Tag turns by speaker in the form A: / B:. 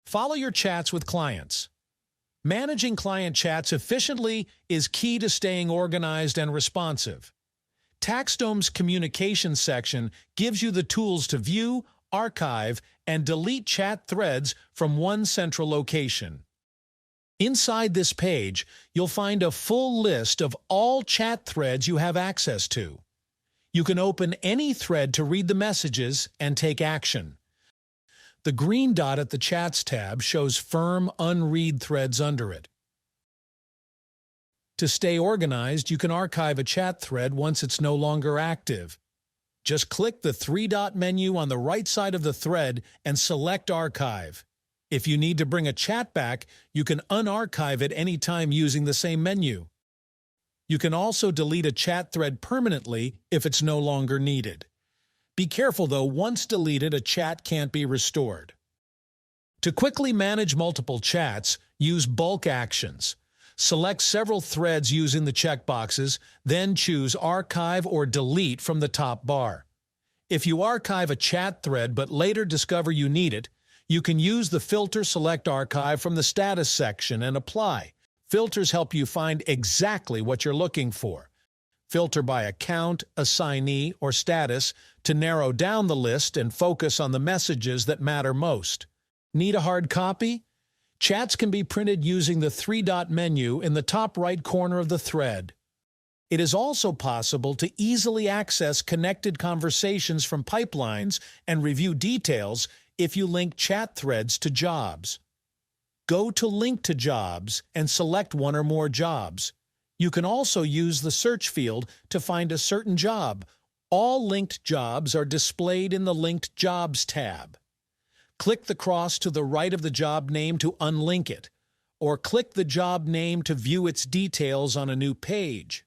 A: Follow your chats with clients. Managing client chats efficiently is key to staying organized and responsive. TaxDome's communications section gives you the tools to view, archive, and delete chat threads from one central location. Inside this page, you'll find a full list of all chat threads you have access to. You can open any thread to read the messages and take action. The green dot at the Chats tab shows firm, unread threads under it. To stay organized, you can archive a chat thread once it's no longer active. Just click the three-dot menu on the right side of the thread and select Archive. If you need to bring a chat back, you can unarchive it anytime using the same menu. You can also delete a chat thread permanently if it's no longer needed. Be careful though, once deleted, a chat can't be restored. To quickly manage multiple chats, use bulk actions. Select several threads using the checkboxes, then choose Archive or Delete from the top bar. If you archive a chat thread but later discover you need it, you can use the Filter Select Archive from the Status section and apply. Filters help you find exactly what you're looking for. Filter by account, assignee, or status to narrow down the list and focus on the messages that matter most. Need a hard copy? Chats can be printed using the three-dot menu in the top right corner of the thread. It is also possible to easily access connected conversations from pipelines and review details if you link chat threads to jobs. Go to Link to Jobs and select one or more jobs. You can also use the search field to find a certain job. All linked jobs are displayed in the Linked Jobs tab. Click the cross to the right of the job name to unlink it, or click the job name to view its details on a new page.